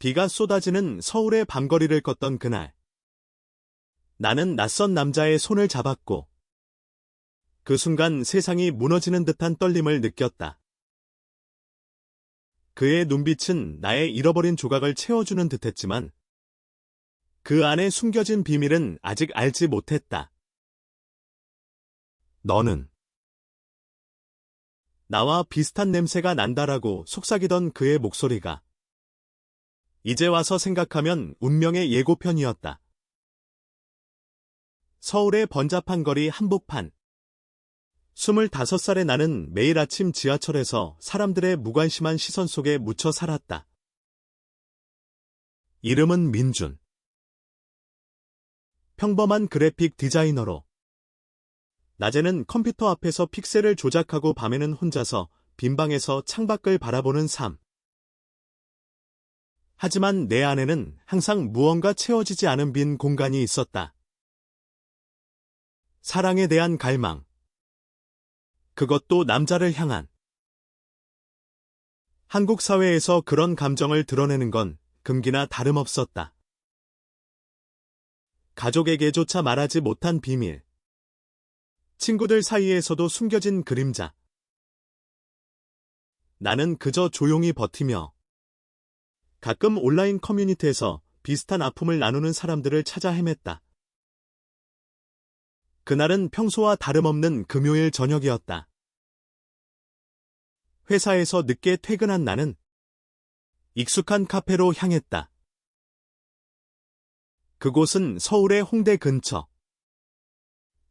비가 쏟아지는 서울의 밤거리를 걷던 그날. 나는 낯선 남자의 손을 잡았고 그 순간 세상이 무너지는 듯한 떨림을 느꼈다. 그의 눈빛은 나의 잃어버린 조각을 채워주는 듯했지만 그 안에 숨겨진 비밀은 아직 알지 못했다. 너는 나와 비슷한 냄새가 난다라고 속삭이던 그의 목소리가 이제 와서 생각하면 운명의 예고편이었다. 서울의 번잡한 거리 한복판. 25살의 나는 매일 아침 지하철에서 사람들의 무관심한 시선 속에 묻혀 살았다. 이름은 민준. 평범한 그래픽 디자이너로. 낮에는 컴퓨터 앞에서 픽셀을 조작하고 밤에는 혼자서 빈방에서 창밖을 바라보는 삶. 하지만 내 안에는 항상 무언가 채워지지 않은 빈 공간이 있었다. 사랑에 대한 갈망. 그것도 남자를 향한. 한국 사회에서 그런 감정을 드러내는 건 금기나 다름없었다. 가족에게조차 말하지 못한 비밀. 친구들 사이에서도 숨겨진 그림자. 나는 그저 조용히 버티며 가끔 온라인 커뮤니티에서 비슷한 아픔을 나누는 사람들을 찾아 헤맸다. 그날은 평소와 다름없는 금요일 저녁이었다. 회사에서 늦게 퇴근한 나는 익숙한 카페로 향했다. 그곳은 서울의 홍대 근처.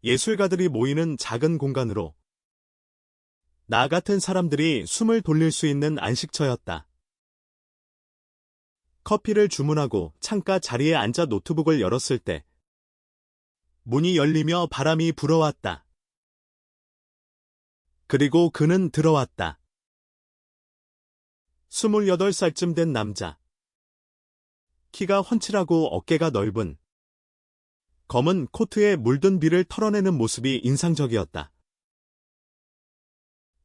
예술가들이 모이는 작은 공간으로 나 같은 사람들이 숨을 돌릴 수 있는 안식처였다. 커피를 주문하고 창가 자리에 앉아 노트북을 열었을 때 문이 열리며 바람이 불어왔다. 그리고 그는 들어왔다. 28살쯤 된 남자. 키가 훤칠하고 어깨가 넓은. 검은 코트에 물든 비를 털어내는 모습이 인상적이었다.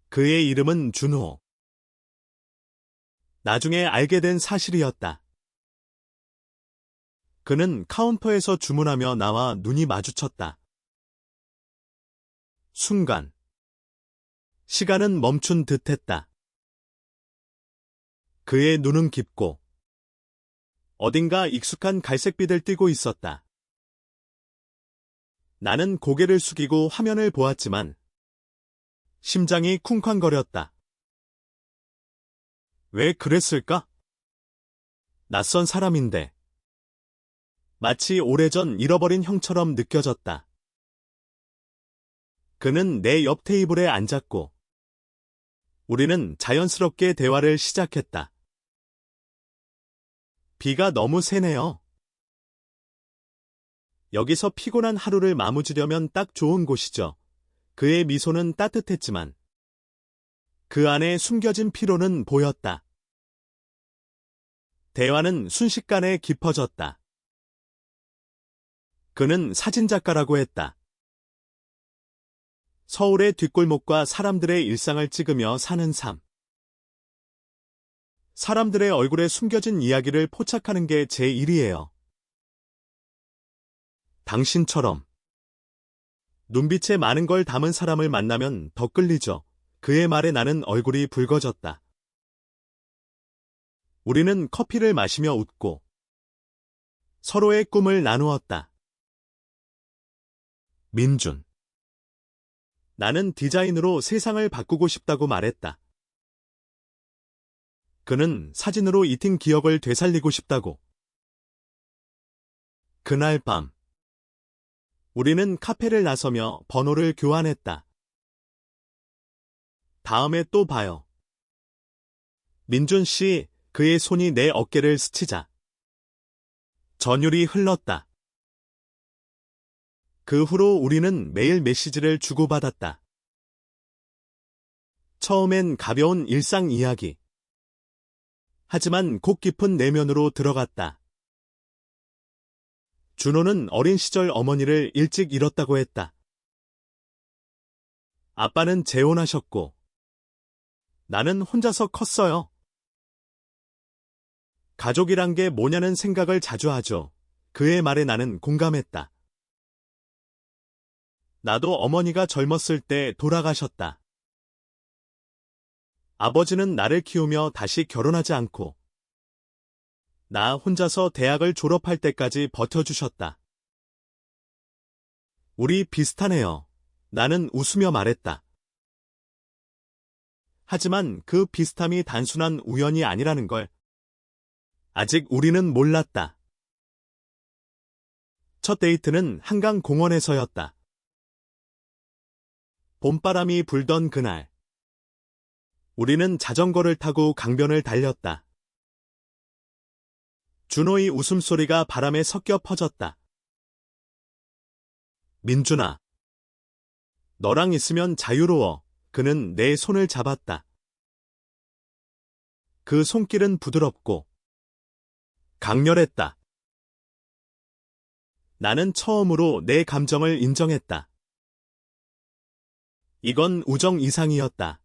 그의 이름은 준호. 나중에 알게 된 사실이었다. 그는 카운터에서 주문하며 나와 눈이 마주쳤다. 순간 시간은 멈춘 듯했다. 그의 눈은 깊고 어딘가 익숙한 갈색빛을 띠고 있었다. 나는 고개를 숙이고 화면을 보았지만 심장이 쿵쾅거렸다. 왜 그랬을까? 낯선 사람인데 마치 오래전 잃어버린 형처럼 느껴졌다. 그는 내 옆 테이블에 앉았고 우리는 자연스럽게 대화를 시작했다. 비가 너무 세네요. 여기서 피곤한 하루를 마무지려면 딱 좋은 곳이죠. 그의 미소는 따뜻했지만 그 안에 숨겨진 피로는 보였다. 대화는 순식간에 깊어졌다. 그는 사진작가라고 했다. 서울의 뒷골목과 사람들의 일상을 찍으며 사는 삶. 사람들의 얼굴에 숨겨진 이야기를 포착하는 게 제 일이에요. 당신처럼 눈빛에 많은 걸 담은 사람을 만나면 더 끌리죠. 그의 말에 나는 얼굴이 붉어졌다. 우리는 커피를 마시며 웃고 서로의 꿈을 나누었다. 민준. 나는 디자인으로 세상을 바꾸고 싶다고 말했다. 그는 사진으로 잊힌 기억을 되살리고 싶다고. 그날 밤 우리는 카페를 나서며 번호를 교환했다. 다음에 또 봐요. 민준 씨, 그의 손이 내 어깨를 스치자 전율이 흘렀다. 그 후로 우리는 매일 메시지를 주고받았다. 처음엔 가벼운 일상 이야기. 하지만 곡 깊은 내면으로 들어갔다. 준호는 어린 시절 어머니를 일찍 잃었다고 했다. 아빠는 재혼하셨고 나는 혼자서 컸어요. 가족이란 게 뭐냐는 생각을 자주 하죠. 그의 말에 나는 공감했다. 나도 어머니가 젊었을 때 돌아가셨다. 아버지는 나를 키우며 다시 결혼하지 않고 나 혼자서 대학을 졸업할 때까지 버텨주셨다. 우리 비슷하네요. 나는 웃으며 말했다. 하지만 그 비슷함이 단순한 우연이 아니라는 걸 아직 우리는 몰랐다. 첫 데이트는 한강 공원에서였다. 봄바람이 불던 그날, 우리는 자전거를 타고 강변을 달렸다. 준호의 웃음소리가 바람에 섞여 퍼졌다. 민준아, 너랑 있으면 자유로워. 그는 내 손을 잡았다. 그 손길은 부드럽고 강렬했다. 나는 처음으로 내 감정을 인정했다. 이건 우정 이상이었다.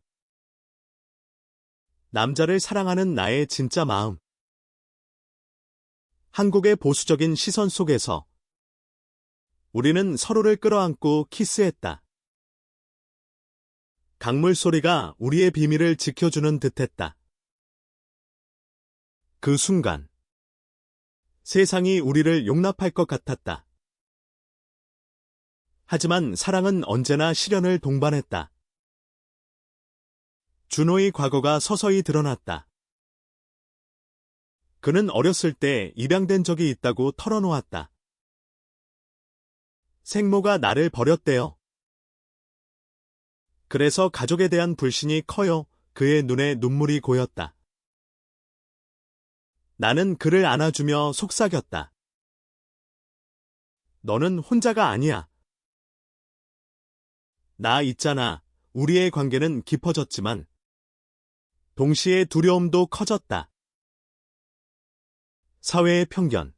남자를 사랑하는 나의 진짜 마음. 한국의 보수적인 시선 속에서 우리는 서로를 끌어안고 키스했다. 강물 소리가 우리의 비밀을 지켜주는 듯했다. 그 순간, 세상이 우리를 용납할 것 같았다. 하지만 사랑은 언제나 시련을 동반했다. 준호의 과거가 서서히 드러났다. 그는 어렸을 때 입양된 적이 있다고 털어놓았다. 생모가 나를 버렸대요. 그래서 가족에 대한 불신이 커요. 그의 눈에 눈물이 고였다. 나는 그를 안아주며 속삭였다. 너는 혼자가 아니야. 나 있잖아. 우리의 관계는 깊어졌지만 동시에 두려움도 커졌다. 사회의 편견,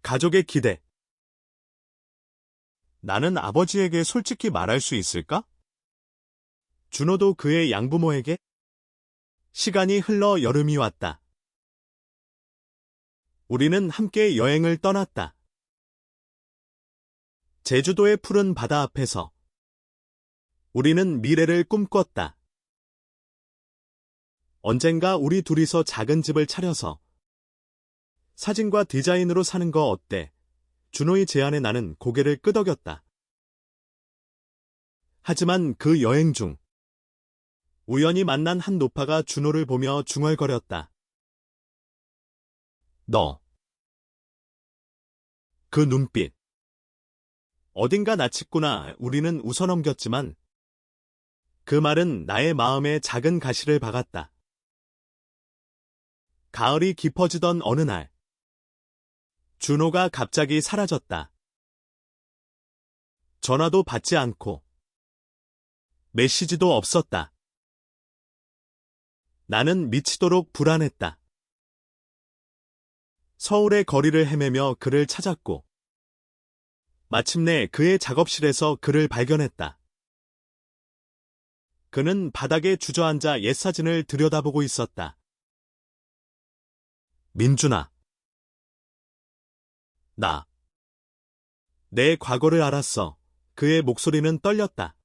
가족의 기대. 나는 아버지에게 솔직히 말할 수 있을까? 준호도 그의 양부모에게? 시간이 흘러 여름이 왔다. 우리는 함께 여행을 떠났다. 제주도의 푸른 바다 앞에서 우리는 미래를 꿈꿨다. 언젠가 우리 둘이서 작은 집을 차려서 사진과 디자인으로 사는 거 어때? 준호의 제안에 나는 고개를 끄덕였다. 하지만 그 여행 중 우연히 만난 한 노파가 준호를 보며 중얼거렸다. 너. 그 눈빛. 어딘가 낯익구나. 우리는 웃어넘겼지만 그 말은 나의 마음에 작은 가시를 박았다. 가을이 깊어지던 어느 날, 준호가 갑자기 사라졌다. 전화도 받지 않고 메시지도 없었다. 나는 미치도록 불안했다. 서울의 거리를 헤매며 그를 찾았고 마침내 그의 작업실에서 그를 발견했다. 그는 바닥에 주저앉아 옛사진을 들여다보고 있었다. 민준아. 내 과거를 알았어. 그의 목소리는 떨렸다.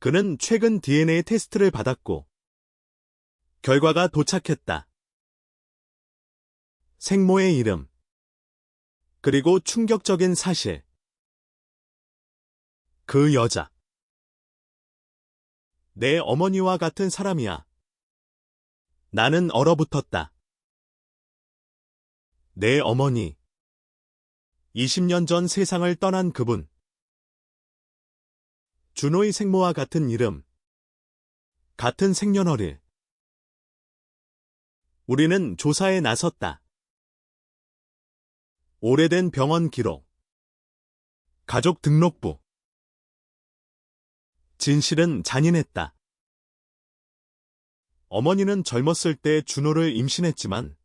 그는 최근 DNA 테스트를 받았고 결과가 도착했다. 생모의 이름. 그리고 충격적인 사실. 그 여자. 내 어머니와 같은 사람이야. 나는 얼어붙었다. 내 어머니. 20년 전 세상을 떠난 그분. 준호의 생모와 같은 이름. 같은 생년월일. 우리는 조사에 나섰다. 오래된 병원 기록. 가족 등록부. 진실은 잔인했다. 어머니는 젊었을 때 준호를 임신했지만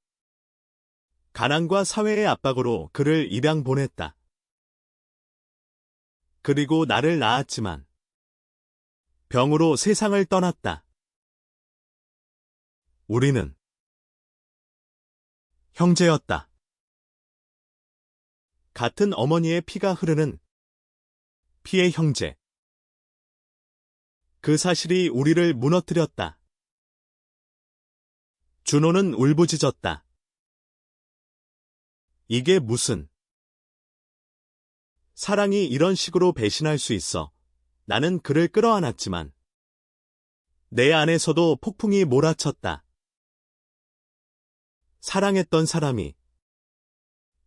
가난과 사회의 압박으로 그를 입양 보냈다. 그리고 나를 낳았지만 병으로 세상을 떠났다. 우리는 형제였다. 같은 어머니의 피가 흐르는 피의 형제. 그 사실이 우리를 무너뜨렸다. 준호는 울부짖었다. 이게 무슨 사랑이 이런 식으로 배신할 수 있어. 나는 그를 끌어안았지만 내 안에서도 폭풍이 몰아쳤다. 사랑했던 사람이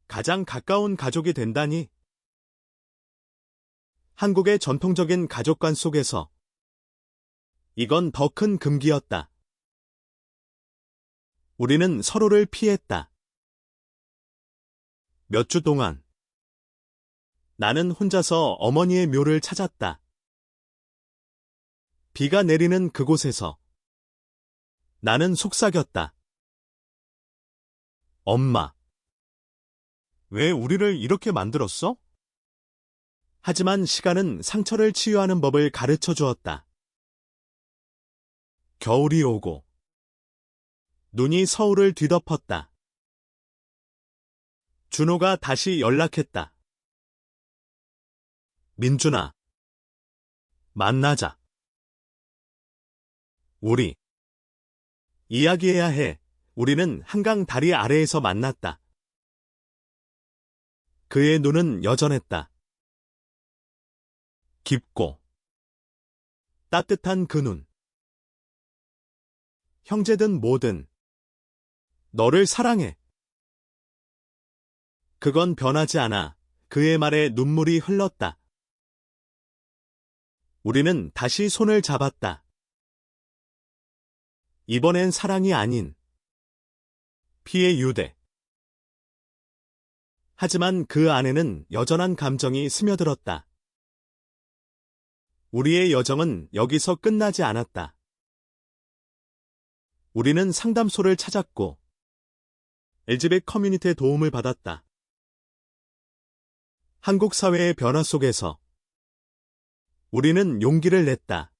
가장 가까운 가족이 된다니? 한국의 전통적인 가족관 속에서 이건 더 큰 금기였다. 우리는 서로를 피했다. 몇 주 동안 나는 혼자서 어머니의 묘를 찾았다. 비가 내리는 그곳에서 나는 속삭였다. 엄마, 왜 우리를 이렇게 만들었어? 하지만 시간은 상처를 치유하는 법을 가르쳐 주었다. 겨울이 오고 눈이 서울을 뒤덮었다. 준호가 다시 연락했다. 민준아, 만나자. 우리 이야기해야 해. 우리는 한강 다리 아래에서 만났다. 그의 눈은 여전했다. 깊고 따뜻한 그 눈. 형제든 뭐든 너를 사랑해. 그건 변하지 않아. 그의 말에 눈물이 흘렀다. 우리는 다시 손을 잡았다. 이번엔 사랑이 아닌 피의 유대. 하지만 그 안에는 여전한 감정이 스며들었다. 우리의 여정은 여기서 끝나지 않았다. 우리는 상담소를 찾았고 LGBT 커뮤니티의 도움을 받았다. 한국 사회의 변화 속에서 우리는 용기를 냈다.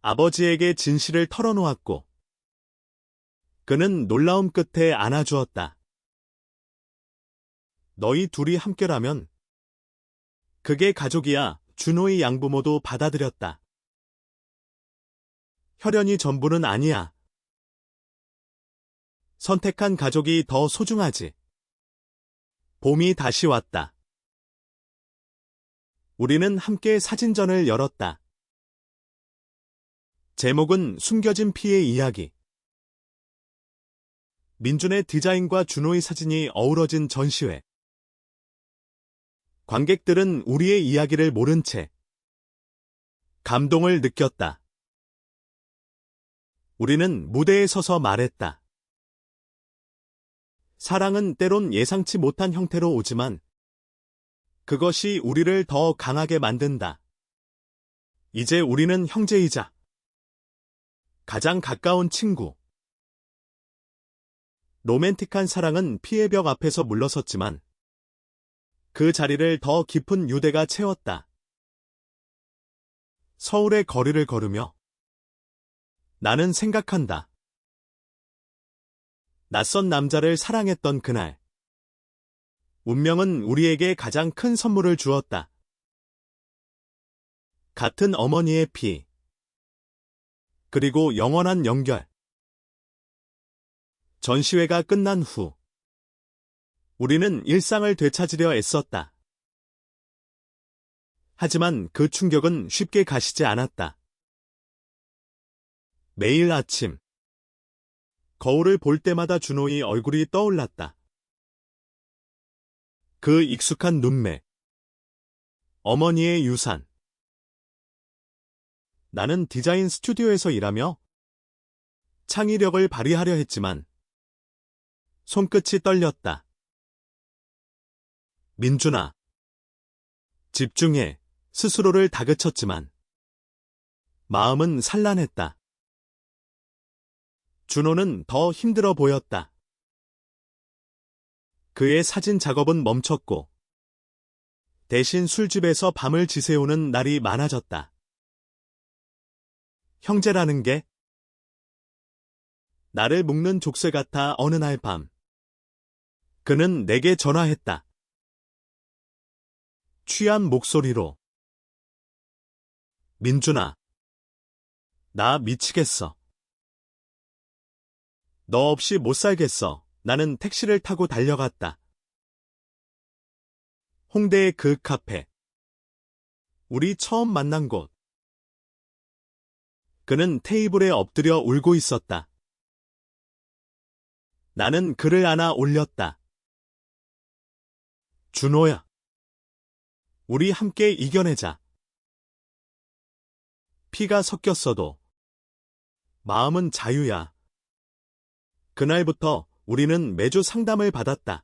아버지에게 진실을 털어놓았고 그는 놀라움 끝에 안아주었다. 너희 둘이 함께라면 그게 가족이야. 준호의 양부모도 받아들였다. 혈연이 전부는 아니야. 선택한 가족이 더 소중하지. 봄이 다시 왔다. 우리는 함께 사진전을 열었다. 제목은 숨겨진 피의 이야기. 민준의 디자인과 준호의 사진이 어우러진 전시회. 관객들은 우리의 이야기를 모른 채 감동을 느꼈다. 우리는 무대에 서서 말했다. 사랑은 때론 예상치 못한 형태로 오지만 그것이 우리를 더 강하게 만든다. 이제 우리는 형제이자 가장 가까운 친구. 로맨틱한 사랑은 피의 벽 앞에서 물러섰지만 그 자리를 더 깊은 유대가 채웠다. 서울의 거리를 걸으며 나는 생각한다. 낯선 남자를 사랑했던 그날. 운명은 우리에게 가장 큰 선물을 주었다. 같은 어머니의 피. 그리고 영원한 연결. 전시회가 끝난 후 우리는 일상을 되찾으려 애썼다. 하지만 그 충격은 쉽게 가시지 않았다. 매일 아침 거울을 볼 때마다 준호의 얼굴이 떠올랐다. 그 익숙한 눈매. 어머니의 유산. 나는 디자인 스튜디오에서 일하며 창의력을 발휘하려 했지만 손끝이 떨렸다. 민준아, 집중해. 스스로를 다그쳤지만 마음은 산란했다. 준호는 더 힘들어 보였다. 그의 사진 작업은 멈췄고 대신 술집에서 밤을 지새우는 날이 많아졌다. 형제라는 게 나를 묶는 족쇄 같아. 어느 날 밤, 그는 내게 전화했다. 취한 목소리로. 민준아, 나 미치겠어. 너 없이 못 살겠어. 나는 택시를 타고 달려갔다. 홍대의 그 카페. 우리 처음 만난 곳. 그는 테이블에 엎드려 울고 있었다. 나는 그를 안아 올렸다. 준호야. 우리 함께 이겨내자. 피가 섞였어도 마음은 자유야. 그날부터 우리는 매주 상담을 받았다.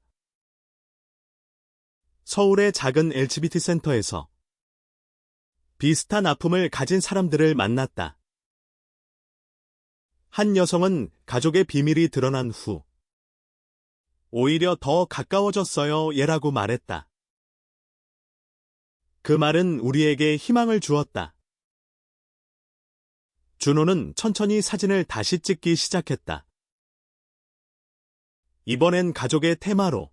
서울의 작은 LGBT 센터에서 비슷한 아픔을 가진 사람들을 만났다. 한 여성은 가족의 비밀이 드러난 후 오히려 더 가까워졌어요, 얘라고 말했다. 그 말은 우리에게 희망을 주었다. 준호는 천천히 사진을 다시 찍기 시작했다. 이번엔 가족의 테마로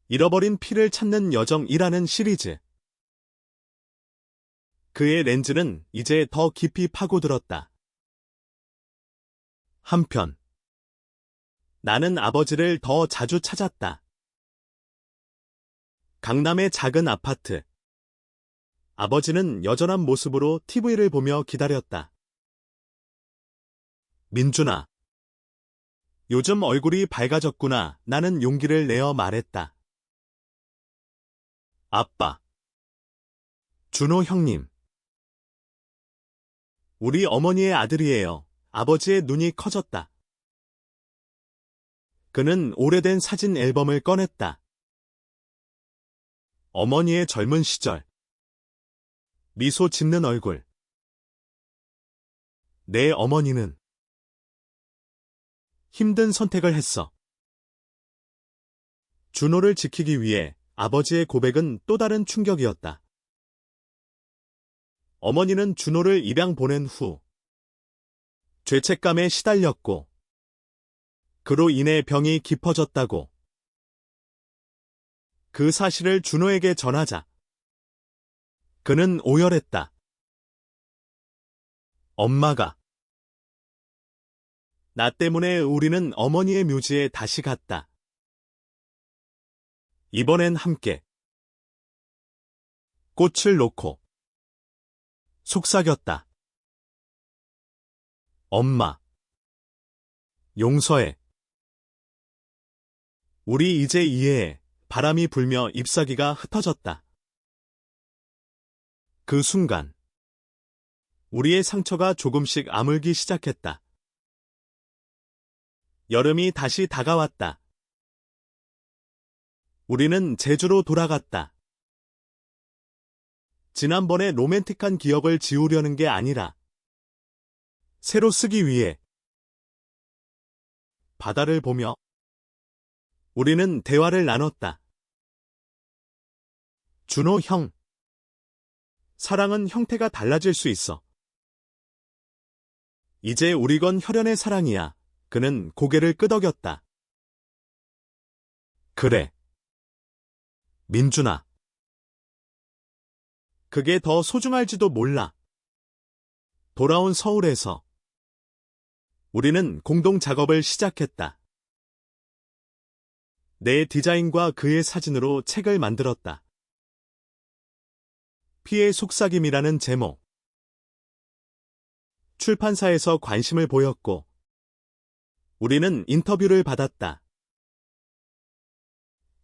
잃어버린 피를 찾는 여정이라는 시리즈. 그의 렌즈는 이제 더 깊이 파고들었다. 한편 나는 아버지를 더 자주 찾았다. 강남의 작은 아파트. 아버지는 여전한 모습으로 TV를 보며 기다렸다. 민준아, 요즘 얼굴이 밝아졌구나. 나는 용기를 내어 말했다. 아빠. 준호 형님. 우리 어머니의 아들이에요. 아버지의 눈이 커졌다. 그는 오래된 사진 앨범을 꺼냈다. 어머니의 젊은 시절. 미소 짓는 얼굴. 내 어머니는 힘든 선택을 했어. 준호를 지키기 위해 아버지의 고백은 또 다른 충격이었다. 어머니는 준호를 입양 보낸 후 죄책감에 시달렸고 그로 인해 병이 깊어졌다고. 그 사실을 준호에게 전하자 그는 오열했다. 엄마가. 나 때문에 우리는 어머니의 묘지에 다시 갔다. 이번엔 함께 꽃을 놓고 속삭였다. 엄마. 용서해. 우리 이제 이해해. 바람이 불며 잎사귀가 흩어졌다. 그 순간 우리의 상처가 조금씩 아물기 시작했다. 여름이 다시 다가왔다. 우리는 제주로 돌아갔다. 지난번의 로맨틱한 기억을 지우려는 게 아니라 새로 쓰기 위해. 바다를 보며 우리는 대화를 나눴다. 준호 형. 사랑은 형태가 달라질 수 있어. 이제 우리 건 혈연의 사랑이야. 그는 고개를 끄덕였다. 그래. 민준아. 그게 더 소중할지도 몰라. 돌아온 서울에서 우리는 공동 작업을 시작했다. 내 디자인과 그의 사진으로 책을 만들었다. 피의 속삭임이라는 제목. 출판사에서 관심을 보였고 우리는 인터뷰를 받았다.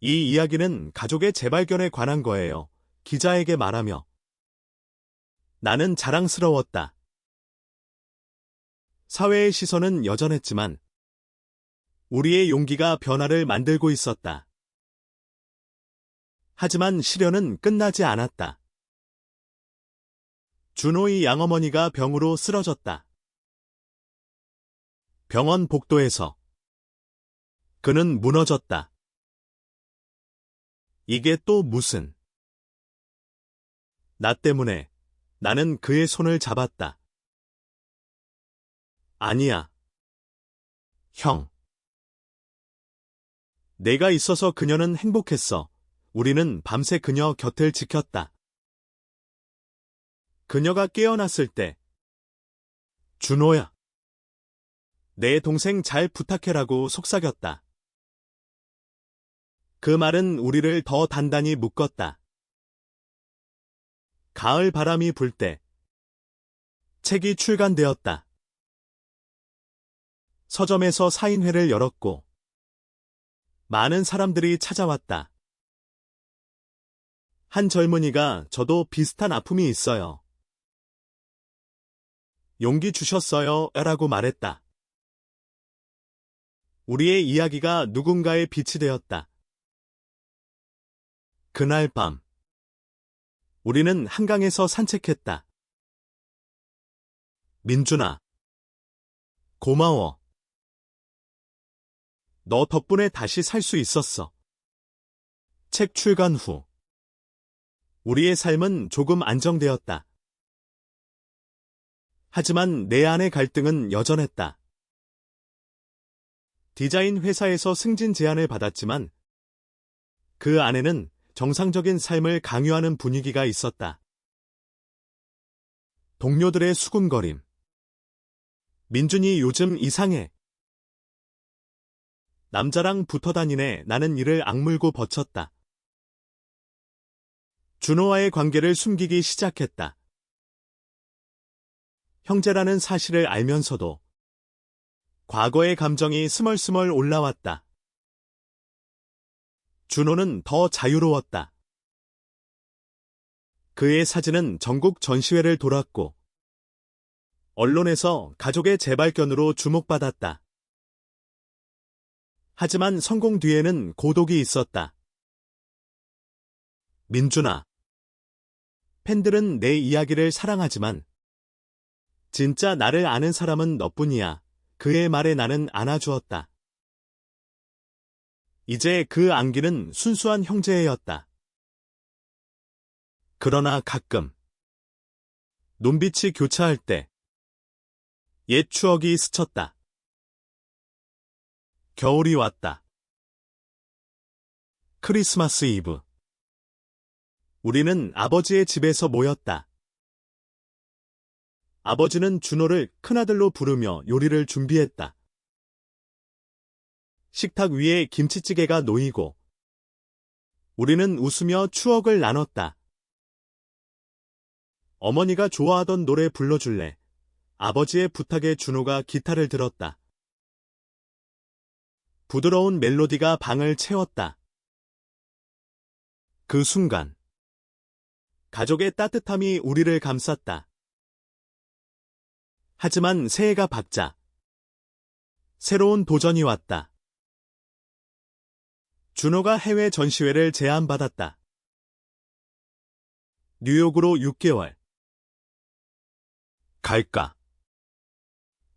이 이야기는 가족의 재발견에 관한 거예요. 기자에게 말하며 나는 자랑스러웠다. 사회의 시선은 여전했지만 우리의 용기가 변화를 만들고 있었다. 하지만 시련은 끝나지 않았다. 준호의 양어머니가 병으로 쓰러졌다. 병원 복도에서 그는 무너졌다. 이게 또 무슨. 나 때문에. 나는 그의 손을 잡았다. 아니야. 형. 내가 있어서 그녀는 행복했어. 우리는 밤새 그녀 곁을 지켰다. 그녀가 깨어났을 때, 준호야. 내 동생 잘 부탁해라고 속삭였다. 그 말은 우리를 더 단단히 묶었다. 가을 바람이 불 때, 책이 출간되었다. 서점에서 사인회를 열었고, 많은 사람들이 찾아왔다. 한 젊은이가 저도 비슷한 아픔이 있어요. 용기 주셨어요 라고 말했다. 우리의 이야기가 누군가의 빛이 되었다. 그날 밤, 우리는 한강에서 산책했다. 민준아, 고마워. 너 덕분에 다시 살 수 있었어. 책 출간 후, 우리의 삶은 조금 안정되었다. 하지만 내 안의 갈등은 여전했다. 디자인 회사에서 승진 제안을 받았지만 그 안에는 정상적인 삶을 강요하는 분위기가 있었다. 동료들의 수군거림. 민준이 요즘 이상해. 남자랑 붙어 다니네. 나는 이를 악물고 버텼다. 준호와의 관계를 숨기기 시작했다. 형제라는 사실을 알면서도 과거의 감정이 스멀스멀 올라왔다. 준호는 더 자유로웠다. 그의 사진은 전국 전시회를 돌았고 언론에서 가족의 재발견으로 주목받았다. 하지만 성공 뒤에는 고독이 있었다. 민준아, 팬들은 내 이야기를 사랑하지만 진짜 나를 아는 사람은 너뿐이야. 그의 말에 나는 안아주었다. 이제 그 안기는 순수한 형제애였다. 그러나 가끔 눈빛이 교차할 때 옛 추억이 스쳤다. 겨울이 왔다. 크리스마스 이브. 우리는 아버지의 집에서 모였다. 아버지는 준호를 큰아들로 부르며 요리를 준비했다. 식탁 위에 김치찌개가 놓이고 우리는 웃으며 추억을 나눴다. 어머니가 좋아하던 노래 불러줄래? 아버지의 부탁에 준호가 기타를 들었다. 부드러운 멜로디가 방을 채웠다. 그 순간 가족의 따뜻함이 우리를 감쌌다. 하지만 새해가 밝자 새로운 도전이 왔다. 준호가 해외 전시회를 제안받았다. 뉴욕으로 6개월. 갈까?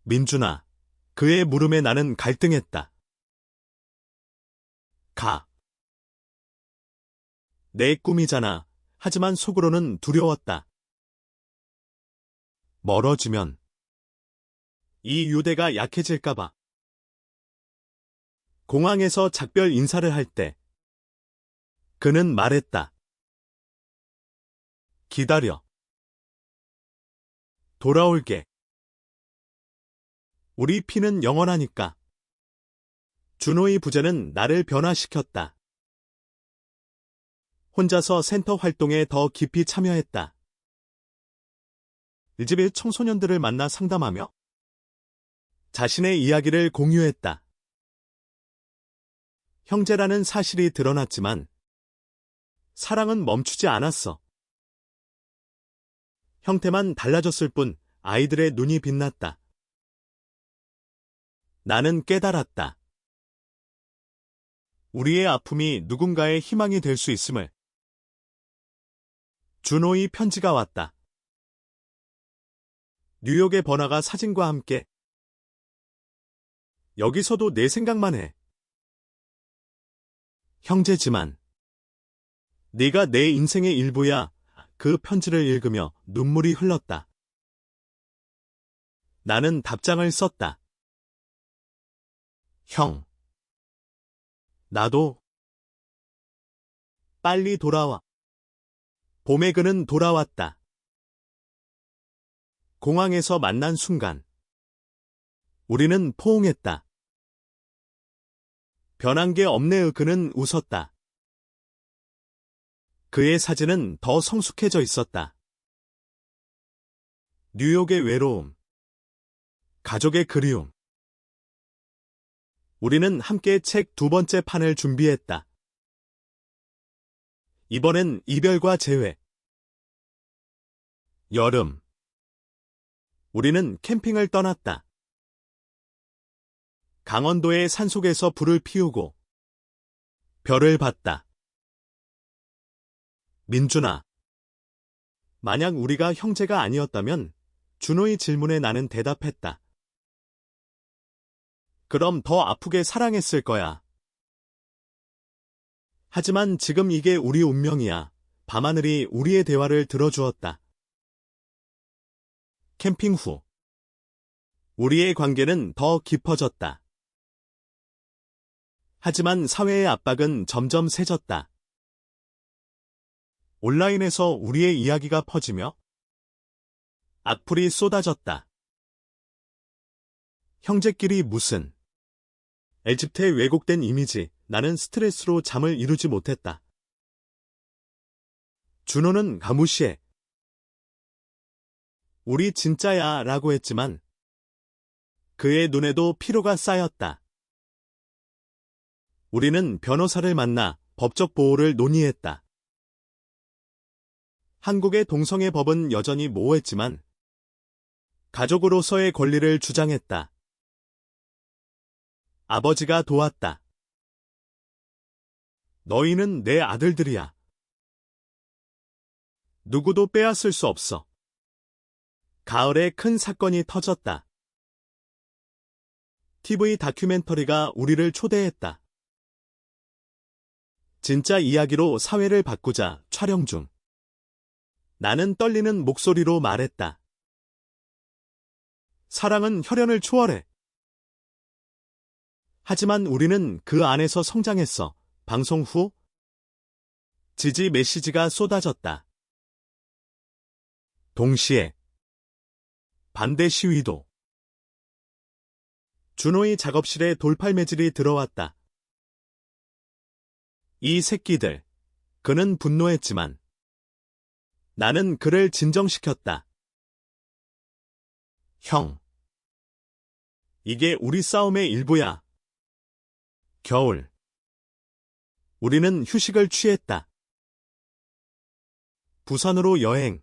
민준아, 그의 물음에 나는 갈등했다. 가. 내 꿈이잖아. 하지만 속으로는 두려웠다. 멀어지면 이 유대가 약해질까봐. 공항에서 작별 인사를 할 때 그는 말했다. 기다려. 돌아올게. 우리 피는 영원하니까. 준호의 부재는 나를 변화시켰다. 혼자서 센터 활동에 더 깊이 참여했다. 일집의 청소년들을 만나 상담하며 자신의 이야기를 공유했다. 형제라는 사실이 드러났지만 사랑은 멈추지 않았어. 형태만 달라졌을 뿐 아이들의 눈이 빛났다. 나는 깨달았다. 우리의 아픔이 누군가의 희망이 될 수 있음을. 준호의 편지가 왔다. 뉴욕의 번화가 사진과 함께. 여기서도 내 생각만 해. 형제지만 네가 내 인생의 일부야. 그 편지를 읽으며 눈물이 흘렀다. 나는 답장을 썼다. 형. 나도. 빨리 돌아와. 봄의 그는 돌아왔다. 공항에서 만난 순간. 우리는 포옹했다. 변한 게 없네의 그는 웃었다. 그의 사진은 더 성숙해져 있었다. 뉴욕의 외로움. 가족의 그리움. 우리는 함께 책 두 번째 판을 준비했다. 이번엔 이별과 재회. 여름. 우리는 캠핑을 떠났다. 강원도의 산속에서 불을 피우고 별을 봤다. 민준아. 만약 우리가 형제가 아니었다면 준호의 질문에 나는 대답했다. 그럼 더 아프게 사랑했을 거야. 하지만 지금 이게 우리 운명이야. 밤하늘이 우리의 대화를 들어주었다. 캠핑 후. 우리의 관계는 더 깊어졌다. 하지만 사회의 압박은 점점 세졌다. 온라인에서 우리의 이야기가 퍼지며 악플이 쏟아졌다. 형제끼리 무슨. 에집트의 왜곡된 이미지. 나는 스트레스로 잠을 이루지 못했다. 준호는 가무시해. 우리 진짜야 라고 했지만 그의 눈에도 피로가 쌓였다. 우리는 변호사를 만나 법적 보호를 논의했다. 한국의 동성애 법은 여전히 모호했지만 가족으로서의 권리를 주장했다. 아버지가 도왔다. 너희는 내 아들들이야. 누구도 빼앗을 수 없어. 가을에 큰 사건이 터졌다. TV 다큐멘터리가 우리를 초대했다. 진짜 이야기로 사회를 바꾸자. 촬영 중. 나는 떨리는 목소리로 말했다. 사랑은 혈연을 초월해. 하지만 우리는 그 안에서 성장했어. 방송 후 지지 메시지가 쏟아졌다. 동시에 반대 시위도. 준호의 작업실에 돌팔매질이 들어왔다. 이 새끼들. 그는 분노했지만 나는 그를 진정시켰다. 형. 이게 우리 싸움의 일부야. 겨울. 우리는 휴식을 취했다. 부산으로 여행.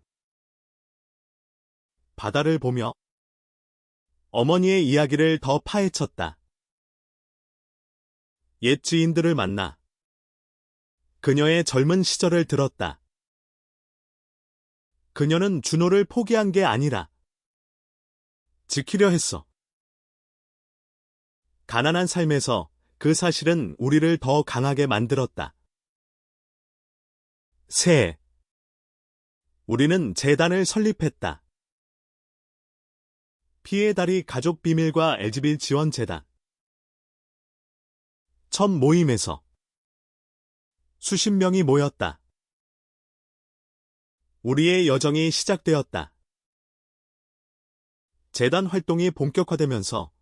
바다를 보며 어머니의 이야기를 더 파헤쳤다. 옛 지인들을 만나 그녀의 젊은 시절을 들었다. 그녀는 준호를 포기한 게 아니라 지키려 했어. 가난한 삶에서 그 사실은 우리를 더 강하게 만들었다. 새해. 우리는 재단을 설립했다. 피해 다리 가족 비밀과 LGBT 지원 재단. 첫 모임에서 수십 명이 모였다. 우리의 여정이 시작되었다. 재단 활동이 본격화되면서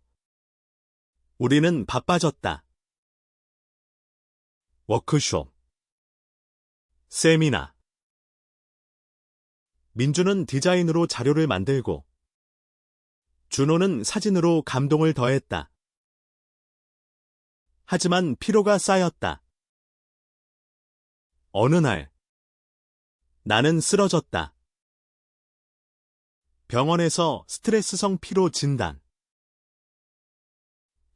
우리는 바빠졌다. 워크숍, 세미나. 민주는 디자인으로 자료를 만들고 준호는 사진으로 감동을 더했다. 하지만 피로가 쌓였다. 어느 날 나는 쓰러졌다. 병원에서 스트레스성 피로 진단.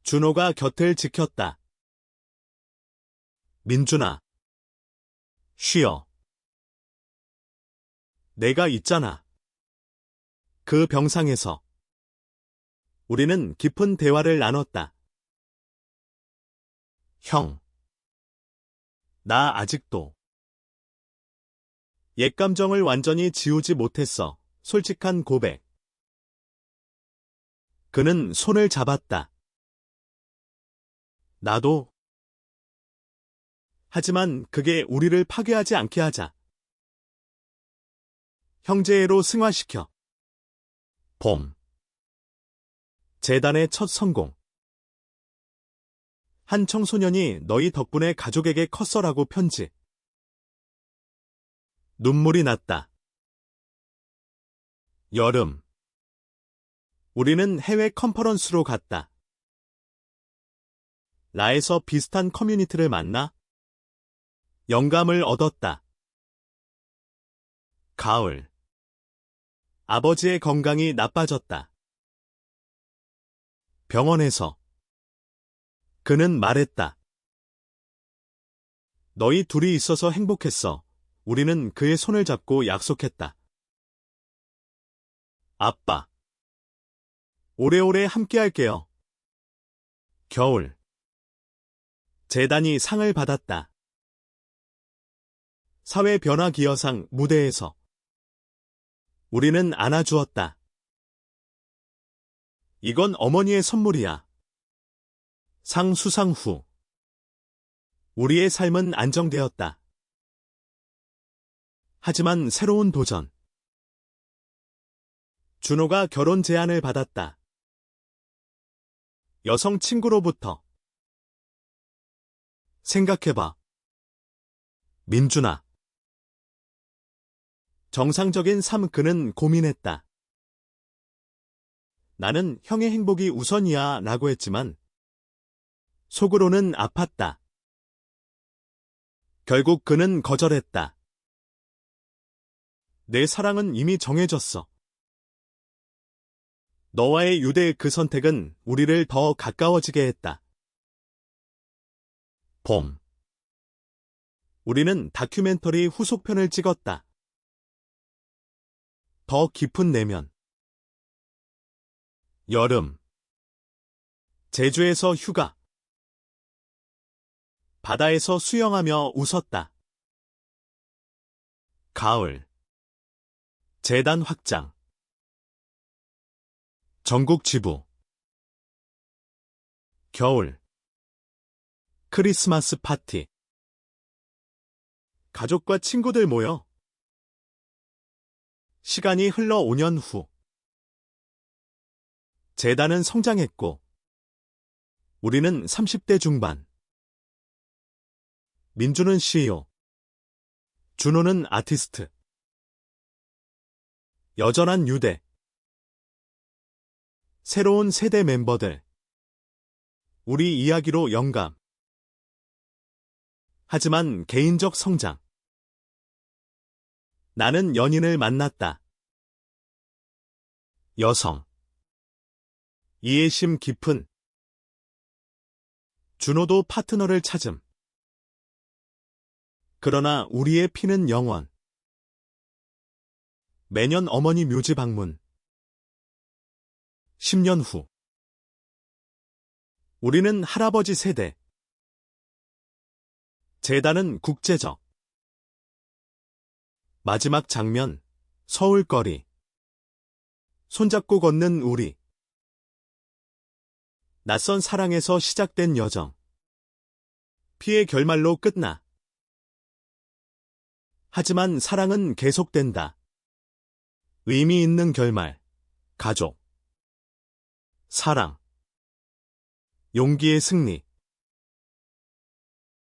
준호가 곁을 지켰다. 민준아, 쉬어. 내가 있잖아. 그 병상에서 우리는 깊은 대화를 나눴다. 형, 나 아직도 옛 감정을 완전히 지우지 못했어. 솔직한 고백. 그는 손을 잡았다. 나도. 하지만 그게 우리를 파괴하지 않게 하자. 형제애로 승화시켜. 봄. 재단의 첫 성공. 한 청소년이 너희 덕분에 가족에게 컸어라고 편지. 눈물이 났다. 여름. 우리는 해외 컨퍼런스로 갔다. 라에서 비슷한 커뮤니티를 만나 영감을 얻었다. 가을. 아버지의 건강이 나빠졌다. 병원에서 그는 말했다. 너희 둘이 있어서 행복했어. 우리는 그의 손을 잡고 약속했다. 아빠. 오래오래 함께할게요. 겨울. 재단이 상을 받았다. 사회변화기여상 무대에서 우리는 안아주었다. 이건 어머니의 선물이야. 상 수상 후 우리의 삶은 안정되었다. 하지만 새로운 도전. 준호가 결혼 제안을 받았다. 여성 친구로부터. 생각해봐. 민준아. 정상적인 삶. 그는 고민했다. 나는 형의 행복이 우선이야 라고 했지만 속으로는 아팠다. 결국 그는 거절했다. 내 사랑은 이미 정해졌어. 너와의 유대의 그 선택은 우리를 더 가까워지게 했다. 봄. 우리는 다큐멘터리 후속편을 찍었다. 더 깊은 내면. 여름. 제주에서 휴가. 바다에서 수영하며 웃었다. 가을. 재단 확장. 전국 지부. 겨울. 크리스마스 파티. 가족과 친구들 모여. 시간이 흘러 5년 후. 재단은 성장했고 우리는 30대 중반. 민주는 CEO. 준호는 아티스트. 여전한 유대. 새로운 세대 멤버들. 우리 이야기로 영감. 하지만 개인적 성장. 나는 연인을 만났다. 여성. 이해심 깊은. 준호도 파트너를 찾음. 그러나 우리의 피는 영원. 매년 어머니 묘지 방문. 10년 후. 우리는 할아버지 세대. 재단은 국제적. 마지막 장면. 서울거리. 손잡고 걷는 우리. 낯선 사랑에서 시작된 여정. 피의 결말로 끝나. 하지만 사랑은 계속된다. 의미 있는 결말. 가족. 사랑. 용기의 승리.